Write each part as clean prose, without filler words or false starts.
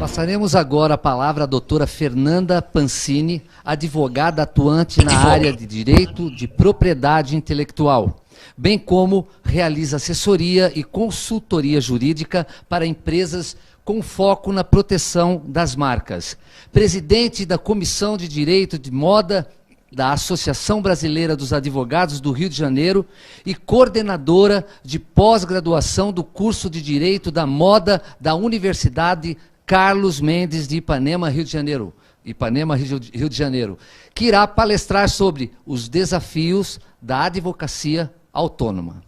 Passaremos agora a palavra à doutora Fernanda Pancini, advogada atuante na área de direito de propriedade intelectual, bem como realiza assessoria e consultoria jurídica para empresas com foco na proteção das marcas. Presidente da Comissão de Direito de Moda da Associação Brasileira dos Advogados do Rio de Janeiro e coordenadora de pós-graduação do curso de Direito da Moda da Universidade Carlos Mendes de Ipanema, Rio de Janeiro, Rio de Janeiro, que irá palestrar sobre os desafios da advocacia autônoma.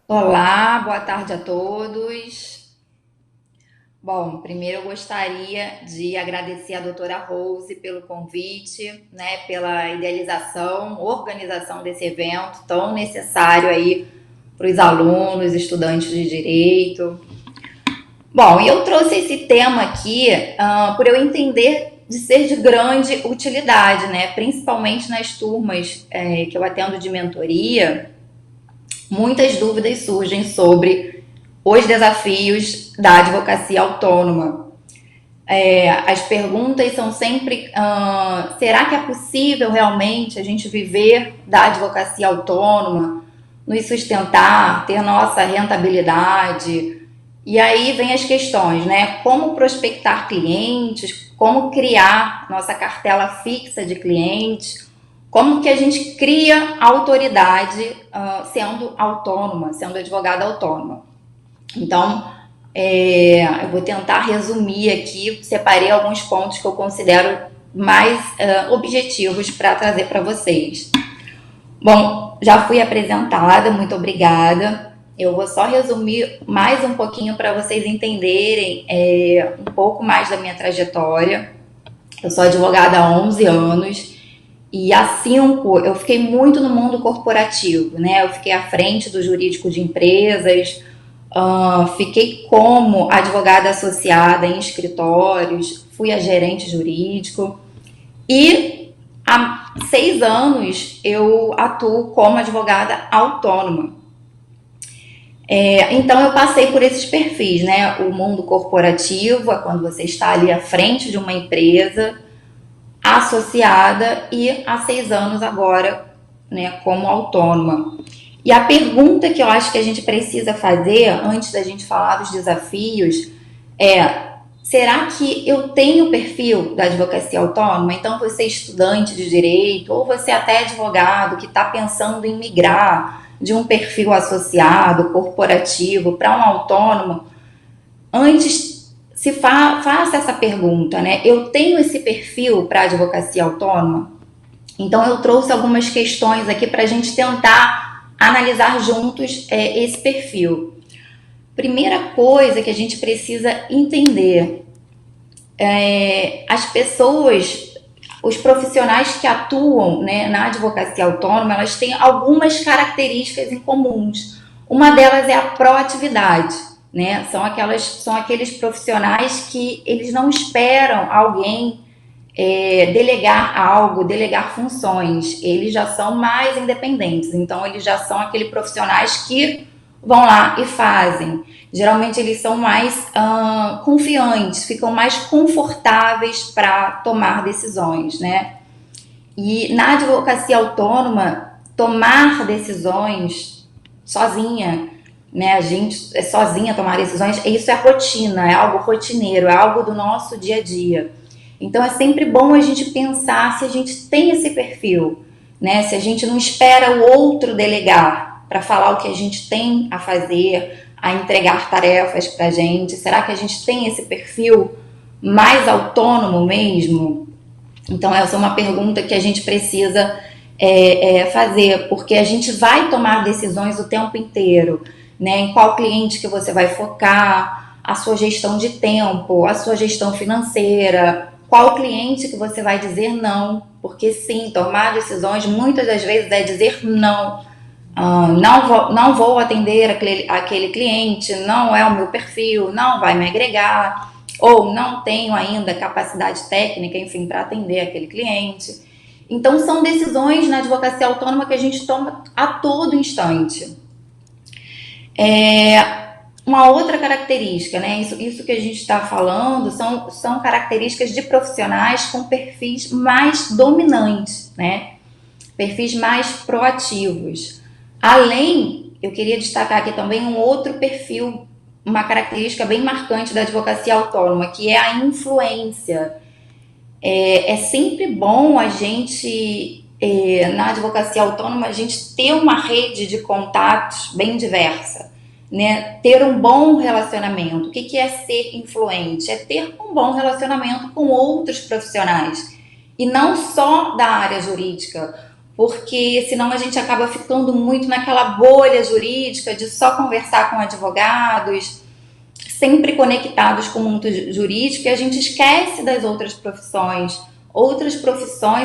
Olá, boa tarde a todos. Bom, primeiro eu gostaria de agradecer a doutora Rose pelo convite, né, pela idealização, organização desse evento tão necessário aí para os alunos, estudantes de direito. Bom, eu trouxe esse tema aqui por eu entender de ser de grande utilidade, né, principalmente nas turmas que eu atendo de mentoria. Muitas dúvidas surgem sobre os desafios da advocacia autônoma. As perguntas são sempre, será que é possível realmente a gente viver da advocacia autônoma, nos sustentar, ter nossa rentabilidade? E aí vem as questões, né? Como prospectar clientes, como criar nossa cartela fixa de clientes, como que a gente cria autoridade sendo autônoma, sendo advogada autônoma. Então, eu vou tentar resumir aqui, separei alguns pontos que eu considero mais objetivos para trazer para vocês. Bom, já fui apresentada, muito obrigada. Eu vou só resumir mais um pouquinho para vocês entenderem um pouco mais da minha trajetória. Eu sou advogada há 11 anos. E há 5, eu fiquei muito no mundo corporativo, né? Eu fiquei à frente do jurídico de empresas, fiquei como advogada associada em escritórios, fui a gerente jurídico e há 6 anos eu atuo como advogada autônoma. Então eu passei por esses perfis, né? O mundo corporativo é quando você está ali à frente de uma empresa, associada, e há 6 anos agora, né, como autônoma. E a pergunta que eu acho que a gente precisa fazer antes da gente falar dos desafios será que eu tenho o perfil da advocacia autônoma? Então você é estudante de direito ou você até advogado que está pensando em migrar de um perfil associado, corporativo para um autônomo, antes faça essa pergunta, né? Eu tenho esse perfil para advocacia autônoma? Então eu trouxe algumas questões aqui para a gente tentar analisar juntos esse perfil. Primeira coisa que a gente precisa entender, as pessoas, os profissionais que atuam, né, na advocacia autônoma, elas têm algumas características em comuns. Uma delas é a proatividade. Né? São aqueles profissionais que eles não esperam alguém delegar algo, delegar funções. Eles já são mais independentes, então eles já são aqueles profissionais que vão lá e fazem. Geralmente eles são mais confiantes, ficam mais confortáveis para tomar decisões, né? E na advocacia autônoma, tomar decisões sozinha, né, a gente é sozinha tomar decisões, isso é rotina, é algo rotineiro, é algo do nosso dia a dia. Então é sempre bom a gente pensar se a gente tem esse perfil, né, se a gente não espera o outro delegar para falar o que a gente tem a fazer, a entregar tarefas para a gente. Será que a gente tem esse perfil mais autônomo mesmo? Então essa é uma pergunta que a gente precisa fazer, porque a gente vai tomar decisões o tempo inteiro, né? Em qual cliente que você vai focar, a sua gestão de tempo, a sua gestão financeira, qual cliente que você vai dizer não, porque sim, tomar decisões muitas das vezes é dizer não. Não vou atender aquele cliente, não é o meu perfil, não vai me agregar, ou não tenho ainda capacidade técnica, enfim, para atender aquele cliente. Então são decisões na advocacia autônoma que a gente toma a todo instante. Uma outra característica, né? Isso que a gente está falando são características de profissionais com perfis mais dominantes, né? Perfis mais proativos. Além, eu queria destacar aqui também um outro perfil, uma característica bem marcante da advocacia autônoma, que é a influência. É sempre bom a gente, na advocacia autônoma, a gente ter uma rede de contatos bem diversa, né? Ter um bom relacionamento. O que é ser influente? É ter um bom relacionamento com outros profissionais, e não só da área jurídica, porque senão a gente acaba ficando muito naquela bolha jurídica de só conversar com advogados, sempre conectados com o mundo jurídico, e a gente esquece das outras profissões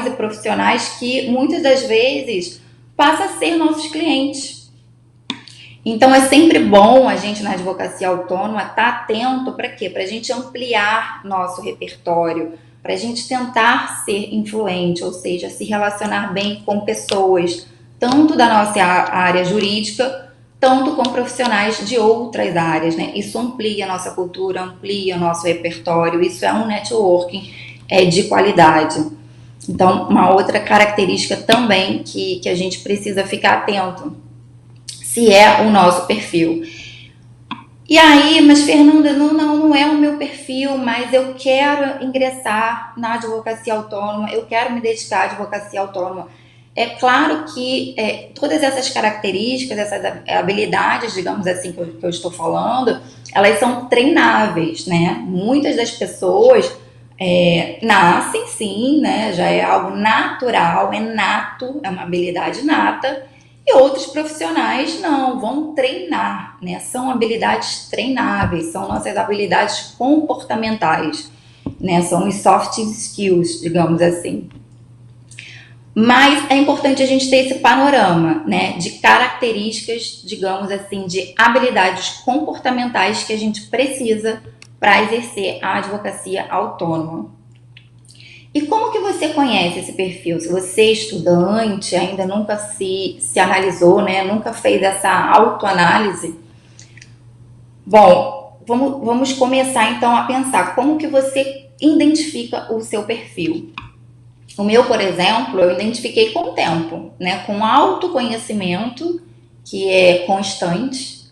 e profissionais que muitas das vezes passam a ser nossos clientes. Então é sempre bom a gente na advocacia autônoma estar atento para quê? Para a gente ampliar nosso repertório, para a gente tentar ser influente, ou seja, se relacionar bem com pessoas, tanto da nossa área jurídica, tanto com profissionais de outras áreas, né? Isso amplia a nossa cultura, amplia o nosso repertório, isso é um networking de qualidade. Então, uma outra característica também que a gente precisa ficar atento, se é o nosso perfil. E aí, mas Fernanda, não é o meu perfil, mas eu quero ingressar na advocacia autônoma, eu quero me dedicar à advocacia autônoma. É claro que todas essas características, essas habilidades, digamos assim, que eu estou falando, elas são treináveis, né? Muitas das pessoas nascem sim, né? Já é algo natural, é nato, é uma habilidade nata. E outros profissionais não, vão treinar, né? São habilidades treináveis, são nossas habilidades comportamentais, né? São os soft skills, digamos assim. Mas é importante a gente ter esse panorama, né? De características, digamos assim, de habilidades comportamentais que a gente precisa para exercer a advocacia autônoma. E como que você conhece esse perfil? Se você é estudante, ainda nunca se analisou, né? Nunca fez essa autoanálise. Bom, vamos começar então a pensar como que você identifica o seu perfil. O meu, por exemplo, eu identifiquei com o tempo, né? Com autoconhecimento, que é constante.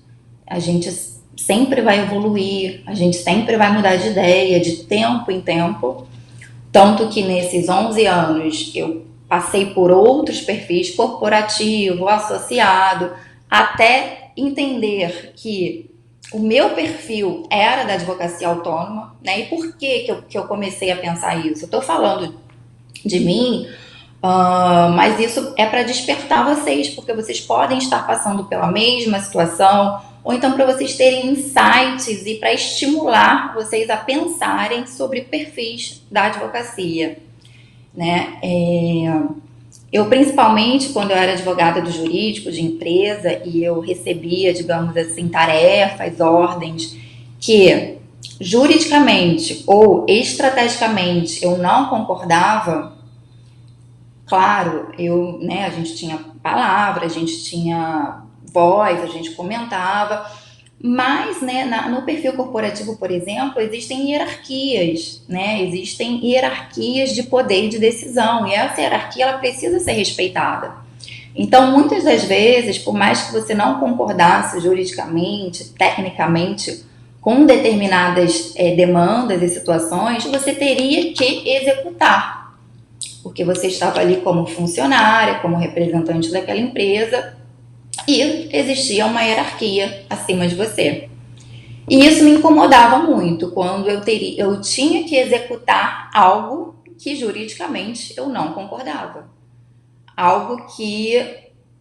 A gente sempre vai evoluir, a gente sempre vai mudar de ideia, de tempo em tempo. Tanto que nesses 11 anos eu passei por outros perfis, corporativo, associado, até entender que o meu perfil era da advocacia autônoma, né? E por que eu comecei a pensar isso? Eu estou falando de mim, mas isso é para despertar vocês, porque vocês podem estar passando pela mesma situação, ou então para vocês terem insights e para estimular vocês a pensarem sobre perfis da advocacia, né? Eu, principalmente, quando eu era advogada do jurídico, de empresa, e eu recebia, digamos assim, tarefas, ordens, que juridicamente ou estrategicamente eu não concordava. Claro, a gente tinha palavra, a gente tinha voz, a gente comentava, mas, né, no perfil corporativo, por exemplo, existem hierarquias, né? Existem hierarquias de poder e de decisão, e essa hierarquia ela precisa ser respeitada. Então, muitas das vezes, por mais que você não concordasse juridicamente, tecnicamente, com determinadas demandas e situações, você teria que executar, porque você estava ali como funcionária, como representante daquela empresa, e existia uma hierarquia acima de você. E isso me incomodava muito, quando eu tinha que executar algo que juridicamente eu não concordava. Algo que,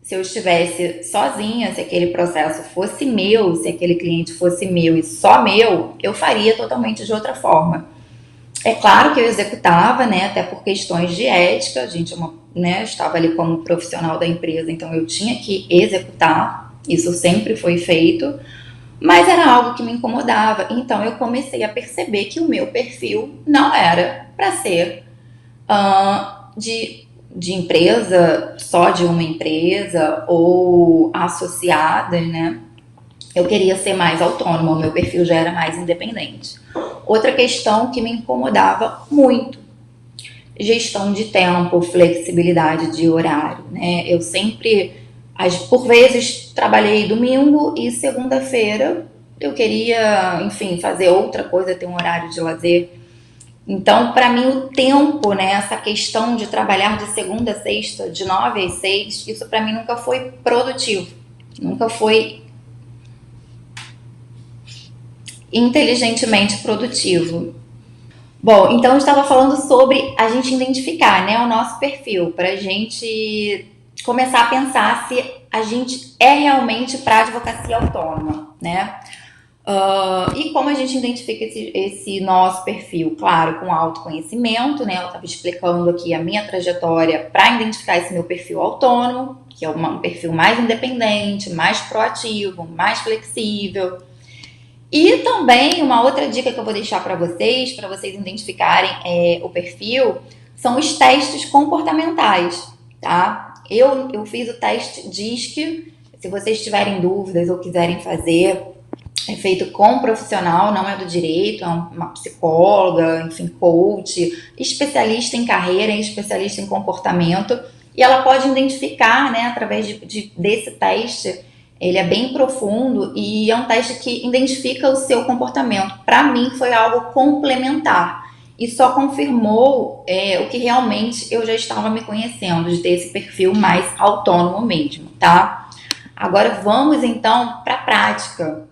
se eu estivesse sozinha, se aquele processo fosse meu, se aquele cliente fosse meu e só meu, eu faria totalmente de outra forma. É claro que eu executava, né, até por questões de ética, a gente estava ali como profissional da empresa, então eu tinha que executar, isso sempre foi feito, mas era algo que me incomodava, então eu comecei a perceber que o meu perfil não era para ser de empresa, só de uma empresa, ou associada, né, eu queria ser mais autônoma, o meu perfil já era mais independente. Outra questão que me incomodava muito: gestão de tempo, flexibilidade de horário, né? Eu sempre, por vezes, trabalhei domingo e segunda-feira eu queria, enfim, fazer outra coisa, ter um horário de lazer. Então, para mim, o tempo, né, essa questão de trabalhar de segunda a sexta, de 9 às 6, isso para mim nunca foi produtivo, nunca foi inteligentemente produtivo. Bom, então eu estava falando sobre a gente identificar, né, o nosso perfil, para a gente começar a pensar se a gente é realmente para a advocacia autônoma, né? E como a gente identifica esse nosso perfil? Claro, com autoconhecimento, né? Eu estava explicando aqui a minha trajetória para identificar esse meu perfil autônomo, que é um perfil mais independente, mais proativo, mais flexível. E também uma outra dica que eu vou deixar para vocês identificarem o perfil, são os testes comportamentais, tá? Eu fiz o teste DISC. Se vocês tiverem dúvidas ou quiserem fazer, é feito com um profissional, não é do direito, é uma psicóloga, enfim, coach, especialista em carreira, especialista em comportamento, e ela pode identificar, né, através desse teste. Ele é bem profundo e é um teste que identifica o seu comportamento. Para mim foi algo complementar e só confirmou o que realmente eu já estava me conhecendo, de ter esse perfil mais autônomo mesmo, tá? Agora vamos então para a prática.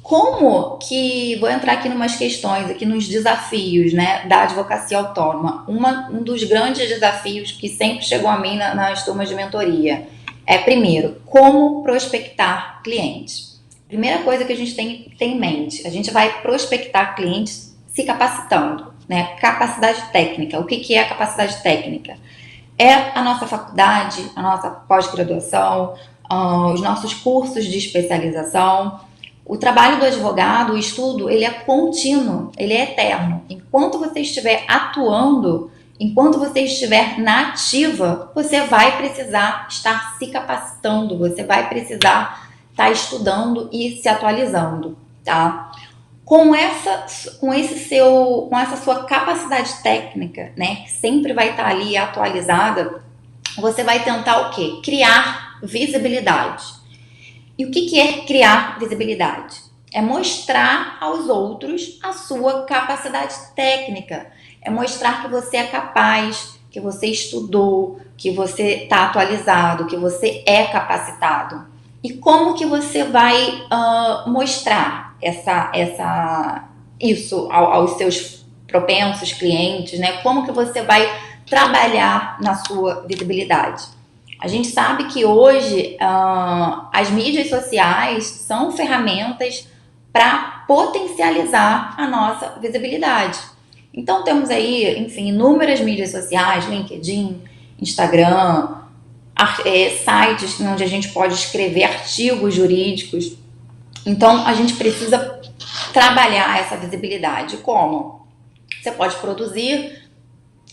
Como que, vou entrar aqui em umas questões, aqui nos desafios, né, da advocacia autônoma. Um dos grandes desafios que sempre chegou a mim nas turmas de mentoria primeiro, como prospectar clientes. Primeira coisa que a gente tem que ter em mente: a gente vai prospectar clientes se capacitando, né? Capacidade técnica. O que é a capacidade técnica? É a nossa faculdade, a nossa pós-graduação, os nossos cursos de especialização. O trabalho do advogado, o estudo, ele é contínuo, ele é eterno. Enquanto você estiver atuando, enquanto você estiver na ativa, você vai precisar estar se capacitando, você vai precisar estar estudando e se atualizando, tá? Com essa sua capacidade técnica, né, que sempre vai estar ali atualizada, você vai tentar o quê? Criar visibilidade. E o que é criar visibilidade? É mostrar aos outros a sua capacidade técnica. É mostrar que você é capaz, que você estudou, que você está atualizado, que você é capacitado. E como que você vai mostrar isso aos seus propensos clientes, né? Como que você vai trabalhar na sua visibilidade? A gente sabe que hoje as mídias sociais são ferramentas para potencializar a nossa visibilidade. Então temos aí, enfim, inúmeras mídias sociais, LinkedIn, Instagram, sites onde a gente pode escrever artigos jurídicos. Então a gente precisa trabalhar essa visibilidade. Como? Você pode produzir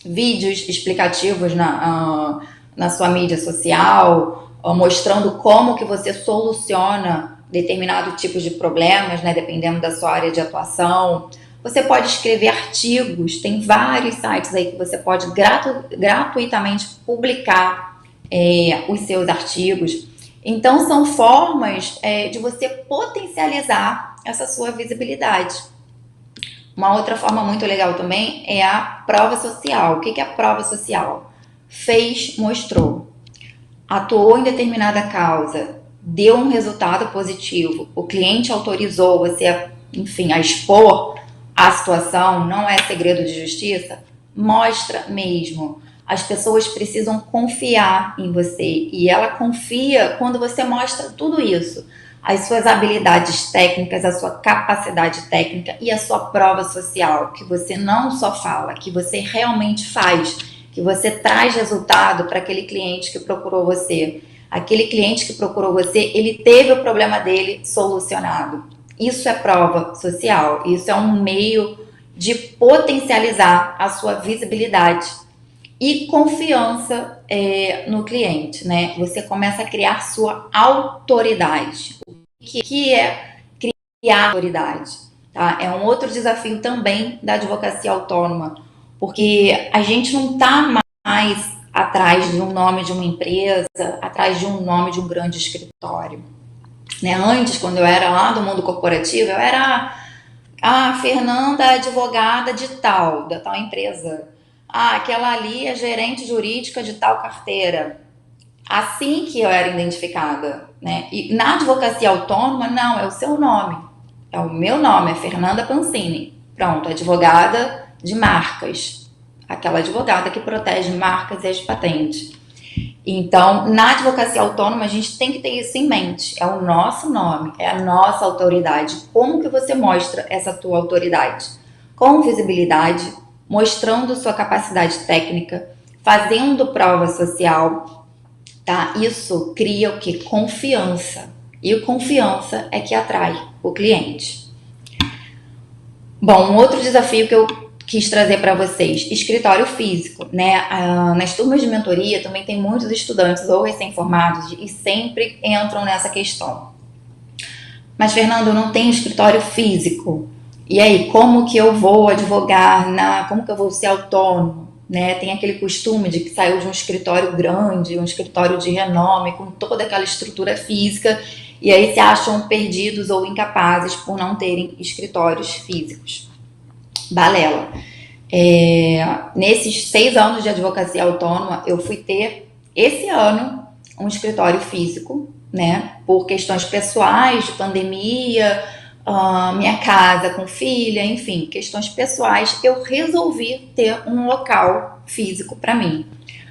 vídeos explicativos na sua mídia social, mostrando como que você soluciona determinado tipo de problemas, né, dependendo da sua área de atuação. Você pode escrever artigos, tem vários sites aí que você pode gratuitamente publicar os seus artigos. Então, são formas de você potencializar essa sua visibilidade. Uma outra forma muito legal também é a prova social. O que é a prova social? Fez, mostrou. Atuou em determinada causa, deu um resultado positivo, o cliente autorizou você, enfim, a expor a situação, não é segredo de justiça, mostra mesmo. As pessoas precisam confiar em você e ela confia quando você mostra tudo isso. As suas habilidades técnicas, a sua capacidade técnica e a sua prova social, que você não só fala, que você realmente faz, que você traz resultado para aquele cliente que procurou você. Aquele cliente que procurou você, ele teve o problema dele solucionado. Isso é prova social, isso é um meio de potencializar a sua visibilidade. e confiança no cliente, né? Você começa a criar sua autoridade. O que é criar autoridade? Tá? É um outro desafio também da advocacia autônoma, porque a gente não está mais atrás de um nome de uma empresa, atrás de um nome de um grande escritório. Né? Antes, quando eu era lá do mundo corporativo, eu era a Fernanda, advogada de tal, da tal empresa. Ah, aquela ali é gerente jurídica de tal carteira. Assim que eu era identificada, né? E na advocacia autônoma, não, é o seu nome. É o meu nome, é Fernanda Pancini. Pronto, advogada de marcas. Aquela advogada que protege marcas e as patentes. Então, na advocacia autônoma, a gente tem que ter isso em mente. É o nosso nome, é a nossa autoridade. Como que você mostra essa tua autoridade? Com visibilidade, mostrando sua capacidade técnica, fazendo prova social, tá? Isso cria o que? Confiança. E o confiança é que atrai o cliente. Bom, um outro desafio que eu quis trazer para vocês, escritório físico, né? Nas turmas de mentoria também tem muitos estudantes ou recém-formados e sempre entram nessa questão. Mas, Fernando, eu não tenho escritório físico. E aí, como que eu vou advogar? Como que eu vou ser autônomo? Né? Tem aquele costume de que saiu de um escritório grande, um escritório de renome, com toda aquela estrutura física, e aí se acham perdidos ou incapazes por não terem escritórios físicos. Balela. Nesses 6 anos de advocacia autônoma, eu fui ter, esse ano, um escritório físico, né? Por questões pessoais, de pandemia, minha casa com filha, enfim, questões pessoais, eu resolvi ter um local físico para mim.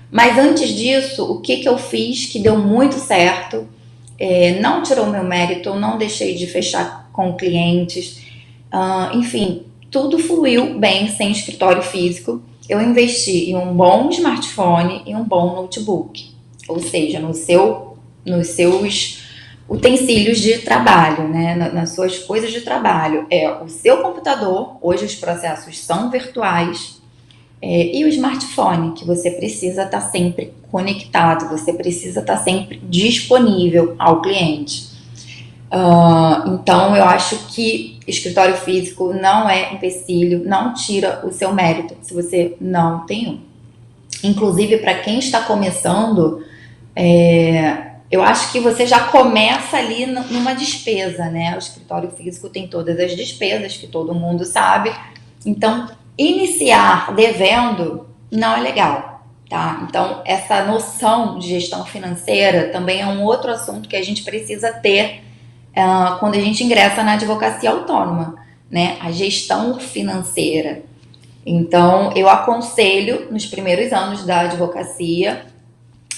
Mas antes disso, o que eu fiz que deu muito certo, não tirou meu mérito, não deixei de fechar com clientes, enfim, tudo fluiu bem sem escritório físico. Eu investi em um bom smartphone e um bom notebook, ou seja, nos seus utensílios de trabalho, né? Nas suas coisas de trabalho. É o seu computador, hoje os processos são virtuais, e o smartphone, que você precisa estar sempre conectado, você precisa estar sempre disponível ao cliente. Então, eu acho que escritório físico não é empecilho, não tira o seu mérito se você não tem um. Inclusive, para quem está começando, eu acho que você já começa ali numa despesa, né? O escritório físico tem todas as despesas que todo mundo sabe. Então, iniciar devendo não é legal, tá? Então, essa noção de gestão financeira também é um outro assunto que a gente precisa ter quando a gente ingressa na advocacia autônoma, né? A gestão financeira. Então, eu aconselho, nos primeiros anos da advocacia,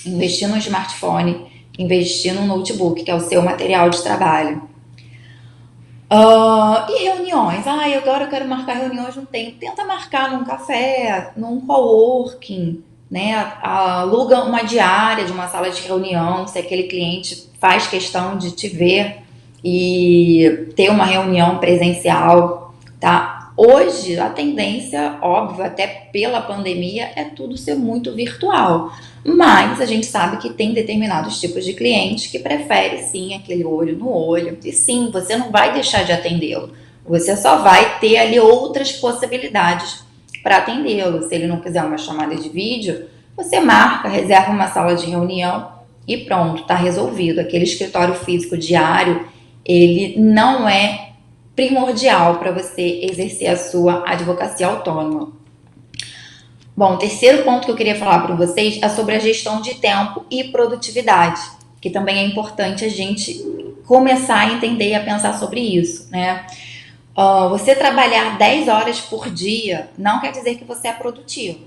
investir no smartphone, investir no notebook, que é o seu material de trabalho. E reuniões? Agora eu quero marcar reuniões, não tenho. Tenta marcar num café, num coworking, né? Aluga uma diária de uma sala de reunião, se aquele cliente faz questão de te ver e ter uma reunião presencial, tá? Hoje, a tendência, óbvio, até pela pandemia, é tudo ser muito virtual. Mas a gente sabe que tem determinados tipos de clientes que preferem, sim, aquele olho no olho. E sim, você não vai deixar de atendê-lo. Você só vai ter ali outras possibilidades para atendê-lo. Se ele não quiser uma chamada de vídeo, você marca, reserva uma sala de reunião e pronto, está resolvido. Aquele escritório físico diário, ele não é primordial para você exercer a sua advocacia autônoma. Bom, o terceiro ponto que eu queria falar para vocês é sobre a gestão de tempo e produtividade, que também é importante a gente começar a entender e a pensar sobre isso, né? Você trabalhar 10 horas por dia não quer dizer que você é produtivo,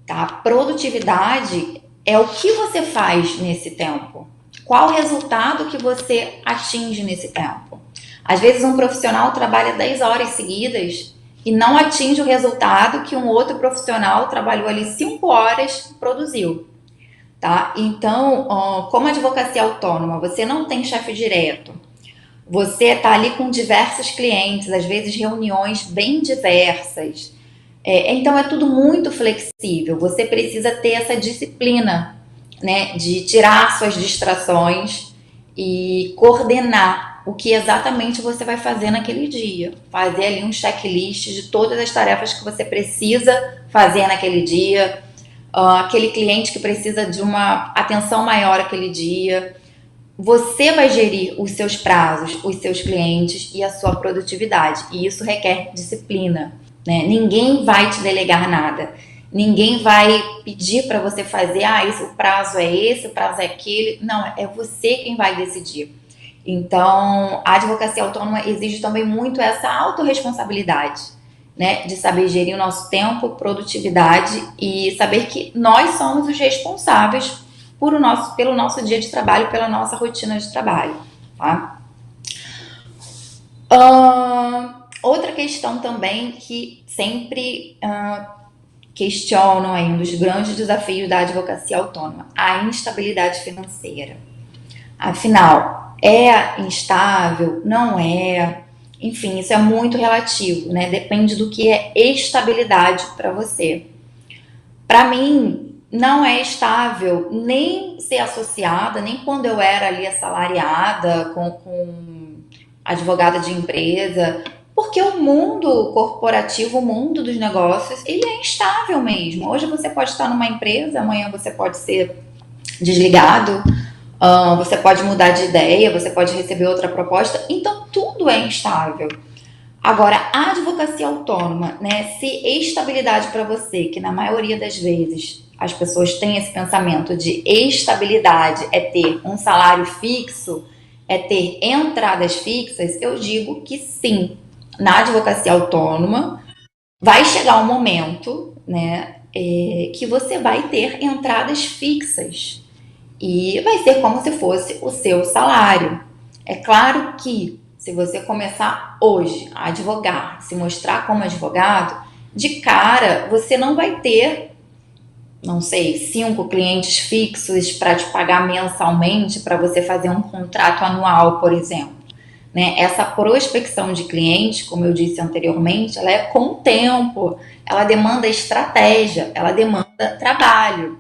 tá? Produtividade é o que você faz nesse tempo. Qual o resultado que você atinge nesse tempo? Às vezes um profissional trabalha 10 horas seguidas e não atinge o resultado que um outro profissional trabalhou ali 5 horas produziu, tá? Então, como advocacia autônoma, você não tem chefe direto, você está ali com diversos clientes, às vezes reuniões bem diversas, Então é tudo muito flexível. Você precisa ter essa disciplina, né, de tirar suas distrações e coordenar o que exatamente você vai fazer naquele dia. Fazer ali um checklist de todas as tarefas que você precisa fazer naquele dia, aquele cliente que precisa de uma atenção maior aquele dia. Você vai gerir os seus prazos, os seus clientes e a sua produtividade. E isso requer disciplina, né? Ninguém vai te delegar nada. Ninguém vai pedir para você fazer, o prazo é esse, o prazo é aquele. Não, é você quem vai decidir. Então, a advocacia autônoma exige também muito essa autorresponsabilidade, né? De saber gerir o nosso tempo, produtividade e saber que nós somos os responsáveis pelo nosso dia de trabalho, pela nossa rotina de trabalho, tá? Outra questão também que sempre questionam aí, um dos grandes desafios da advocacia autônoma, a instabilidade financeira. Afinal, é instável? Não é? Enfim, isso é muito relativo, né? Depende do que é estabilidade para você. Para mim, não é estável nem ser associada, nem quando eu era ali assalariada com advogada de empresa, porque o mundo corporativo, o mundo dos negócios, ele é instável mesmo. Hoje você pode estar numa empresa, amanhã você pode ser desligado, você pode mudar de ideia, você pode receber outra proposta, então tudo é instável. Agora, a advocacia autônoma, né, se estabilidade para você, que na maioria das vezes as pessoas têm esse pensamento de estabilidade é ter um salário fixo, é ter entradas fixas, eu digo que sim, na advocacia autônoma vai chegar um momento, né, que você vai ter entradas fixas e vai ser como se fosse o seu salário. É claro que se você começar hoje a advogar, se mostrar como advogado, de cara você não vai ter, não sei, 5 clientes fixos para te pagar mensalmente para você fazer um contrato anual, por exemplo. Né? Essa prospecção de clientes, como eu disse anteriormente, ela é com o tempo, ela demanda estratégia, ela demanda trabalho.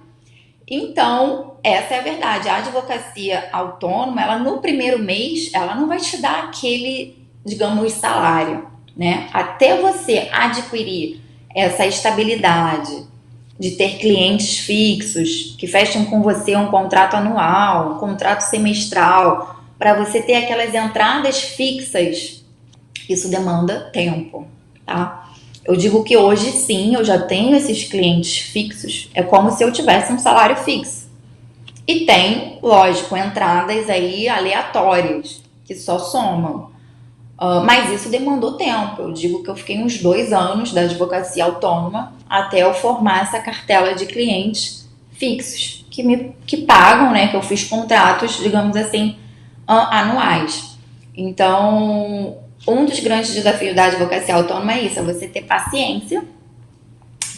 Então, essa é a verdade. A advocacia autônoma, ela no primeiro mês, ela não vai te dar aquele, digamos, salário, né? Até você adquirir essa estabilidade de ter clientes fixos que fechem com você um contrato anual, um contrato semestral, para você ter aquelas entradas fixas, isso demanda tempo, tá? Eu digo que hoje sim, eu já tenho esses clientes fixos, é como se eu tivesse um salário fixo. E tem, lógico, entradas aí aleatórias, que só somam. Mas isso demandou tempo. Eu digo que eu fiquei uns 2 anos da advocacia autônoma até eu formar essa cartela de clientes fixos, que pagam, né? Que eu fiz contratos, digamos assim, anuais. Então, um dos grandes desafios da advocacia autônoma é isso, é você ter paciência,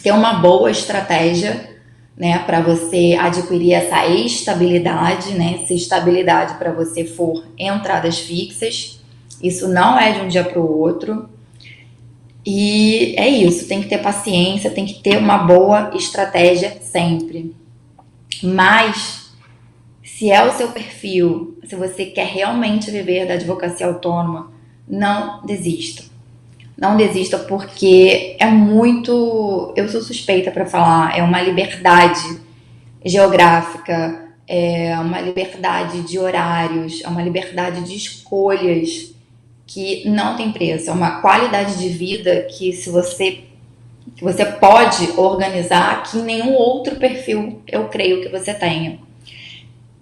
ter uma boa estratégia, né, para você adquirir essa estabilidade, né, se estabilidade para você for entradas fixas, isso não é de um dia para o outro, e é isso, tem que ter paciência, tem que ter uma boa estratégia sempre. Mas, se é o seu perfil, se você quer realmente viver da advocacia autônoma, não desista. Não desista porque é muito... Eu sou suspeita para falar, é uma liberdade geográfica, é uma liberdade de horários, é uma liberdade de escolhas que não tem preço. É uma qualidade de vida que você pode organizar que em nenhum outro perfil eu creio que você tenha.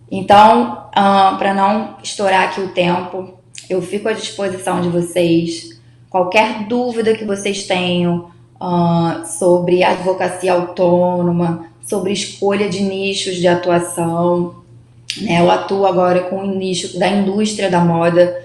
Então, para não estourar aqui o tempo, eu fico à disposição de vocês. Qualquer dúvida que vocês tenham sobre advocacia autônoma, sobre escolha de nichos de atuação, né? Eu atuo agora com o nicho da indústria da moda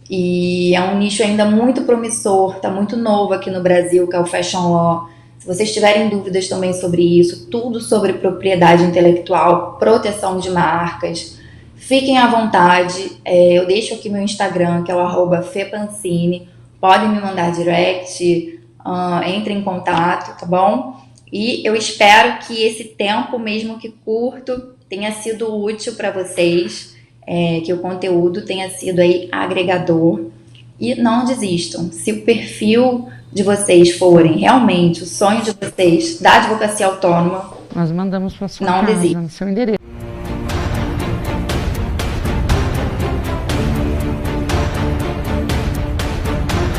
e é um nicho ainda muito promissor, está muito novo aqui no Brasil, que é o Fashion Law. Se vocês tiverem dúvidas também sobre isso, tudo sobre propriedade intelectual, proteção de marcas, fiquem à vontade. Eu deixo aqui meu Instagram, que é o @fepancini. Podem me mandar direct, entre em contato, tá bom? E eu espero que esse tempo, mesmo que curto, tenha sido útil para vocês, que o conteúdo tenha sido aí agregador. E não desistam. Se o perfil de vocês forem realmente o sonho de vocês da advocacia autônoma, nós mandamos para sua não casa, desistam. no seu endereço.